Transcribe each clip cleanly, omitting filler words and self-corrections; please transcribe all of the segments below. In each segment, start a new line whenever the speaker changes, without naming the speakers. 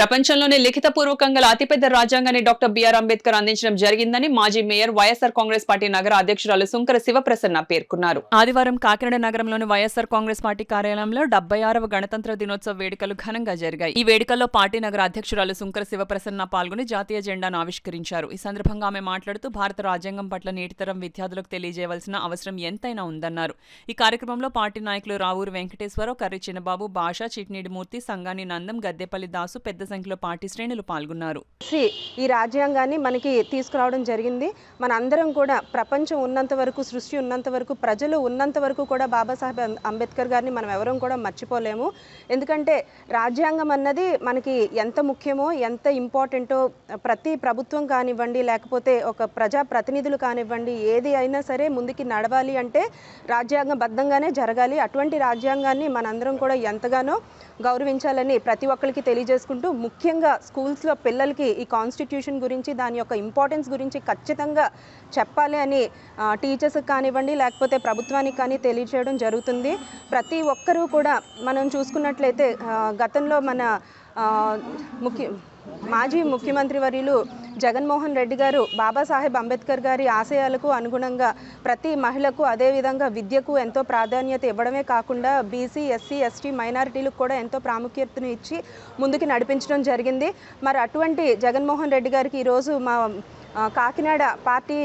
ప్రపంచంలోనే లిఖితపూర్వకంగా అతిపెద్ద రాజ్యాంగాన్ని డాక్టర్ బిఆర్ అంబేద్కర్ అందించడం జరిగిందని మాజీ మేయర్ వైఎస్ఆర్ కాంగ్రెస్ పార్టీ నగర అధ్యక్షురాలు సుంకర శివప్రసన్న పేర్కొన్నారు. ఆదివారం కాకినాడ నగరంలోని వైఎస్ఆర్ కాంగ్రెస్ పార్టీ కార్యాలయంలో 76వ గణతంత్ర దినోత్సవ వేడుకలు ఘనంగా జరిగాయి. ఈ వేడుకల్లో పార్టీ నగర అధ్యక్షురాలు సుంకర శివప్రసన్న పాల్గొని జాతీయ జెండాను ఆవిష్కరించారు. ఈ సందర్భంగా ఆమె మాట్లాడుతూ భారత రాజ్యాంగం పట్ల నేటితరం విద్యార్థులకు తెలియజేయవలసిన అవసరం ఎంతైనా ఉందన్నారు. ఈ కార్యక్రమంలో పార్టీ నాయకులు రావూరు వెంకటేశ్వరరావు, కర్రి చిన్నబాబు, భాష, చిట్నీడి మూర్తి, సంగాని నందం, గద్దెపల్లి దాసు పెద్ద సంఖ్యలో పార్టీ శ్రేణులు పాల్గొన్నారు.
ఈ రాజ్యాంగాన్ని మనకి తీసుకురావడం జరిగింది. మన అందరం కూడా ప్రపంచం ఉన్నంత వరకు, సృష్టి ఉన్నంత వరకు, ప్రజలు ఉన్నంత వరకు కూడా బాబాసాహెబ్ అంబేద్కర్ గారిని మనం ఎవరం కూడా మర్చిపోలేము. ఎందుకంటే రాజ్యాంగం అన్నది మనకి ఎంత ముఖ్యమో, ఎంత ఇంపార్టెంటో ప్రతి ప్రభుత్వం కానివ్వండి, లేకపోతే ఒక ప్రజా ప్రతినిధులు కానివ్వండి, ఏది అయినా సరే ముందుకి నడవాలి అంటే రాజ్యాంగబద్ధంగానే జరగాలి. అటువంటి రాజ్యాంగాన్ని మనందరం కూడా ఎంతగానో గౌరవించాలని ప్రతి ఒక్కరికి తెలియజేసుకుంటూ, ముఖ్యంగా స్కూల్స్లో పిల్లలకి ఈ కాన్స్టిట్యూషన్ గురించి, దాని యొక్క ఇంపార్టెన్స్ గురించి ఖచ్చితంగా చెప్పాలి అని టీచర్స్కి కానివ్వండి, లేకపోతే ప్రభుత్వానికి కానీ తెలియజేయడం జరుగుతుంది. ప్రతి ఒక్కరూ కూడా మనం చూసుకున్నట్లయితే గతంలో మన మాజీ ముఖ్యమంత్రి వర్యులు జగన్మోహన్ రెడ్డి గారు బాబాసాహెబ్ అంబేద్కర్ గారి ఆశయాలకు అనుగుణంగా ప్రతి మహిళకు, అదేవిధంగా విద్యకు ఎంతో ప్రాధాన్యత ఇవ్వడమే కాకుండా బీసీ, ఎస్సీ, ఎస్టీ మైనారిటీలకు కూడా ఎంతో ప్రాముఖ్యతను ఇచ్చి ముందుకు నడిపించడం జరిగింది. మరి అటువంటి జగన్మోహన్ రెడ్డి గారికి ఈరోజు మా కాకినాడ పార్టీ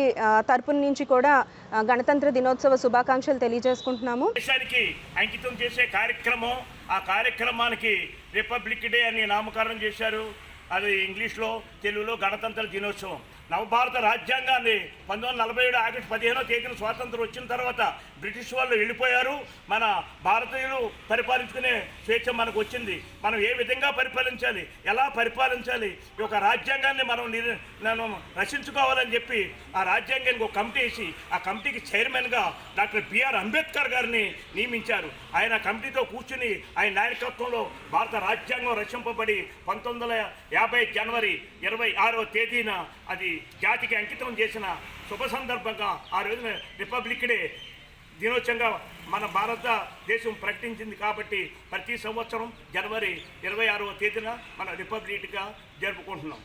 తరపున నుంచి కూడా గణతంత్ర దినోత్సవ శుభాకాంక్షలు తెలియజేసుకుంటున్నాము.
దేశానికి అంకితం చేసే కార్యక్రమం, ఆ కార్యక్రమానికి రిపబ్లిక్ డే అని నామకరణం చేశారు. అది ఇంగ్లీష్లో, తెలుగులో గణతంత్ర దినోత్సవం. నవభారత రాజ్యాంగాన్ని 1947 ఆగస్టు 15వ తేదీన స్వాతంత్రం వచ్చిన తర్వాత బ్రిటిష్ వాళ్ళు వెళ్ళిపోయారు. మన భారతీయులు పరిపాలించుకునే స్వేచ్ఛ మనకు వచ్చింది. మనం ఏ విధంగా పరిపాలించాలి, ఎలా పరిపాలించాలి, ఈ యొక్క రాజ్యాంగాన్ని మనం రచించుకోవాలని చెప్పి ఆ రాజ్యాంగానికి ఒక కమిటీ వేసి, ఆ కమిటీకి చైర్మన్గా డాక్టర్ బిఆర్ అంబేద్కర్ గారిని నియమించారు. ఆయన కమిటీతో కూర్చుని ఆయన నాయకత్వంలో భారత రాజ్యాంగం రచింపబడి 1950 జనవరి 26వ తేదీన అది జాతికి అంకితం చేసిన శుభ సందర్భంగా ఆ రోజున రిపబ్లిక్ డే దినోత్సవంగా మన భారతదేశం ప్రకటించింది. కాబట్టి ప్రతి సంవత్సరం జనవరి 26వ తేదీన మన రిపబ్లిక్గా జరుపుకుంటున్నాం.